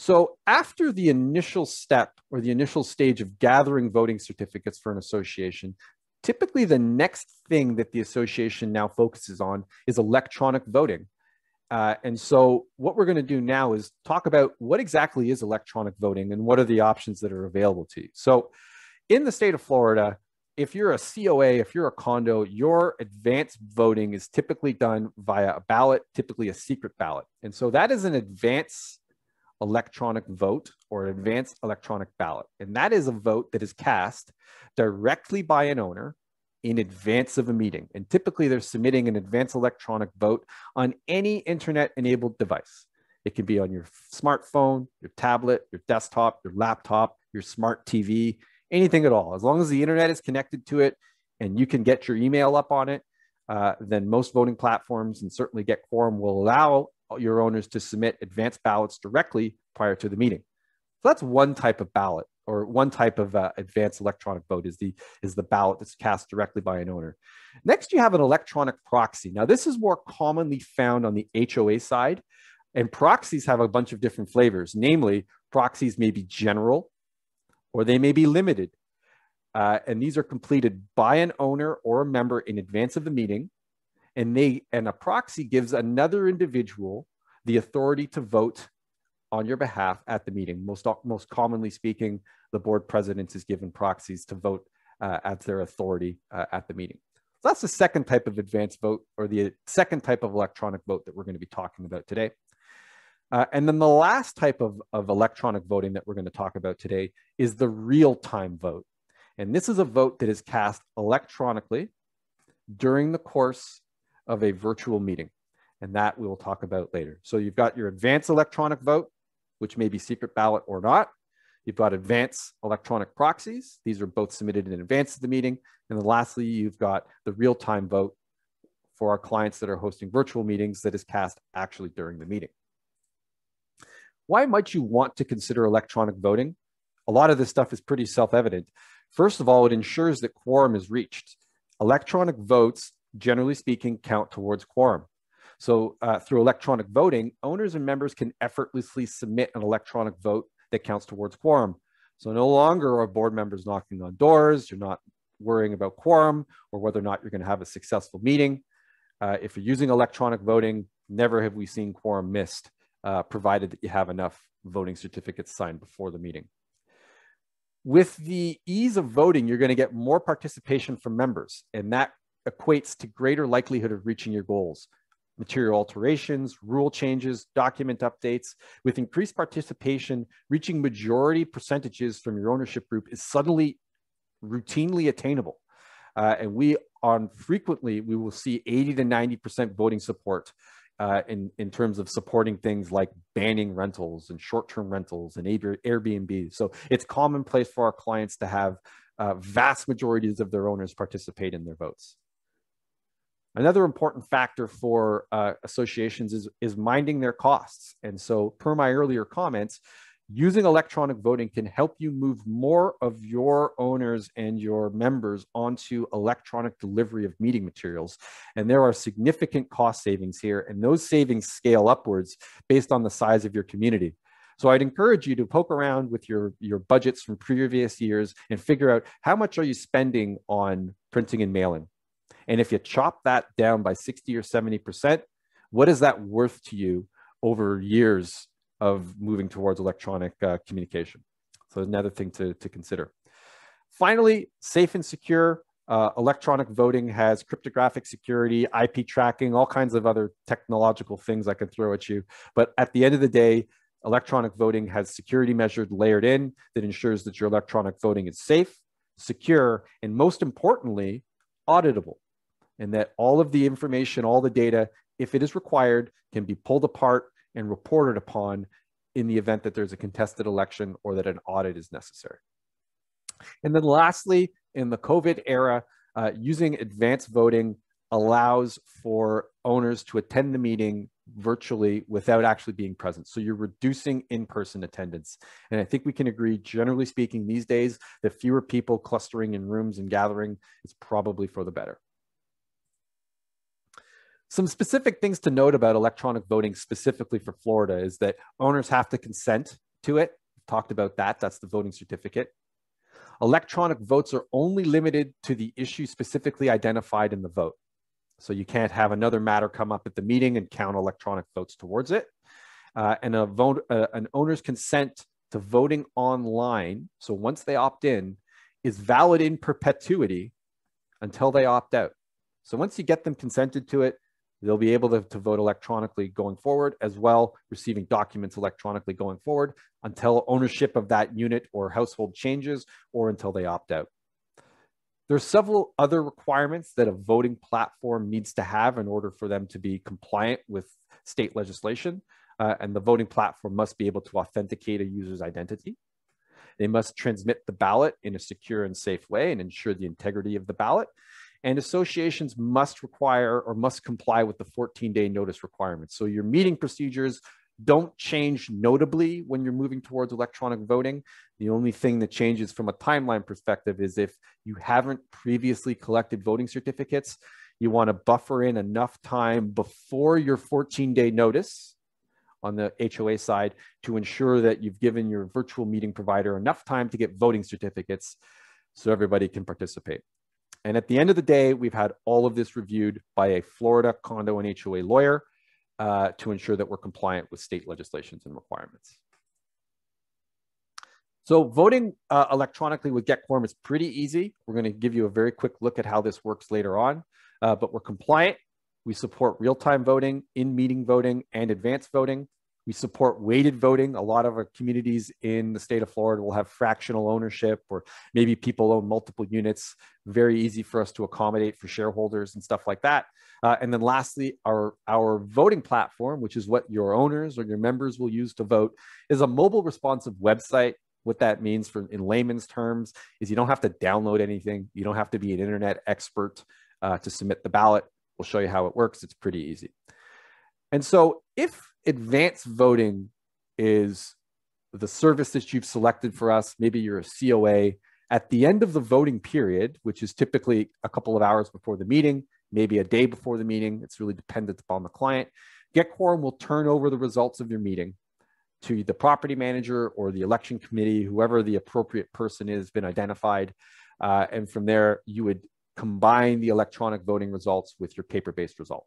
So after the initial step or the initial stage of gathering voting certificates for an association, typically the next thing that the association now focuses on is electronic voting. And so what we're going to do now is talk about what exactly is electronic voting and what are the options that are available to you. So in the state of Florida, if you're a COA, if you're a condo, your advanced voting is typically done via a ballot, typically a secret ballot. And so that is an advance electronic vote or an advanced electronic ballot. And that is a vote that is cast directly by an owner in advance of a meeting. And typically they're submitting an advanced electronic vote on any internet-enabled device. It can be on your smartphone, your tablet, your desktop, your laptop, your smart TV, anything at all. As long as the internet is connected to it and you can get your email up on it, then most voting platforms, and certainly Get Quorum, will allow your owners to submit advanced ballots directly prior to the meeting. So that's one type of ballot, or one type of advanced electronic vote is the ballot that's cast directly by an owner. Next, you have an electronic proxy. Now, this is more commonly found on the HOA side, and proxies have a bunch of different flavors. Namely, proxies may be general or they may be limited. And these are completed by an owner or a member in advance of the meeting. And a proxy gives another individual the authority to vote on your behalf at the meeting. Most commonly speaking, the board president is given proxies to vote as their authority at the meeting. So that's the second type of advanced vote, or the second type of electronic vote that we're going to be talking about today. And then the last type of electronic voting that we're going to talk about today is the real-time vote. And this is a vote that is cast electronically during the course of a virtual meeting. And that we will talk about later. So you've got your advanced electronic vote, which may be secret ballot or not. You've got advanced electronic proxies. These are both submitted in advance of the meeting. And then lastly, you've got the real-time vote for our clients that are hosting virtual meetings that is cast actually during the meeting. Why might you want to consider electronic voting? A lot of this stuff is pretty self-evident. First of all, it ensures that quorum is reached. Electronic votes, generally speaking, count towards quorum. So through electronic voting, owners and members can effortlessly submit an electronic vote that counts towards quorum. So no longer are board members knocking on doors. You're not worrying about quorum or whether or not you're going to have a successful meeting. If you're using electronic voting, never have we seen quorum missed, provided that you have enough voting certificates signed before the meeting. With the ease of voting, you're going to get more participation from members, and that equates to greater likelihood of reaching your goals. Material alterations, rule changes, document updates. With increased participation, reaching majority percentages from your ownership group is suddenly routinely attainable. And we will see 80 to 90% voting support in terms of supporting things like banning rentals and short-term rentals and Airbnb. So it's commonplace for our clients to have vast majorities of their owners participate in their votes. Another important factor for associations is minding their costs. And so per my earlier comments, using electronic voting can help you move more of your owners and your members onto electronic delivery of meeting materials. And there are significant cost savings here, and those savings scale upwards based on the size of your community. So I'd encourage you to poke around with your budgets from previous years and figure out how much are you spending on printing and mailing. And if you chop that down by 60 or 70%, what is that worth to you over years of moving towards electronic communication? So another thing to consider. Finally, safe and secure. Electronic voting has cryptographic security, IP tracking, all kinds of other technological things I can throw at you. But at the end of the day, electronic voting has security measures layered in that ensures that your electronic voting is safe, secure, and most importantly, auditable. And that all of the information, all the data, if it is required, can be pulled apart and reported upon in the event that there's a contested election or that an audit is necessary. And then lastly, in the COVID era, using advanced voting allows for owners to attend the meeting virtually without actually being present. So you're reducing in-person attendance. And I think we can agree, generally speaking, these days, that fewer people clustering in rooms and gathering is probably for the better. Some specific things to note about electronic voting specifically for Florida is that owners have to consent to it. We've talked about that. That's the voting certificate. Electronic votes are only limited to the issue specifically identified in the vote. So you can't have another matter come up at the meeting and count electronic votes towards it. And an owner's consent to voting online, so once they opt in, is valid in perpetuity until they opt out. So once you get them consented to it, they'll be able to vote electronically going forward, as well receiving documents electronically going forward until ownership of that unit or household changes or until they opt out. There's several other requirements that a voting platform needs to have in order for them to be compliant with state legislation. And the voting platform must be able to authenticate a user's identity. They must transmit the ballot in a secure and safe way and ensure the integrity of the ballot. And associations must require or must comply with the 14-day notice requirements. So your meeting procedures don't change notably when you're moving towards electronic voting. The only thing that changes from a timeline perspective is if you haven't previously collected voting certificates, you want to buffer in enough time before your 14-day notice on the HOA side to ensure that you've given your virtual meeting provider enough time to get voting certificates so everybody can participate. And at the end of the day, we've had all of this reviewed by a Florida condo and HOA lawyer to ensure that we're compliant with state legislations and requirements. So voting electronically with Get Quorum is pretty easy. We're going to give you a very quick look at how this works later on, but we're compliant. We support real-time voting, in-meeting voting, and advanced voting. We support weighted voting. A lot of our communities in the state of Florida will have fractional ownership, or maybe people own multiple units. Very easy for us to accommodate for shareholders and stuff like that. And then lastly, our voting platform, which is what your owners or your members will use to vote, is a mobile responsive website. What that means in layman's terms is you don't have to download anything. You don't have to be an internet expert to submit the ballot. We'll show you how it works. It's pretty easy. And so if advanced voting is the service that you've selected for us, maybe you're a COA, at the end of the voting period, which is typically a couple of hours before the meeting, maybe a day before the meeting, it's really dependent upon the client, Get Quorum will turn over the results of your meeting to the property manager or the election committee, whoever the appropriate person is, been identified. And from there, you would combine the electronic voting results with your paper-based result.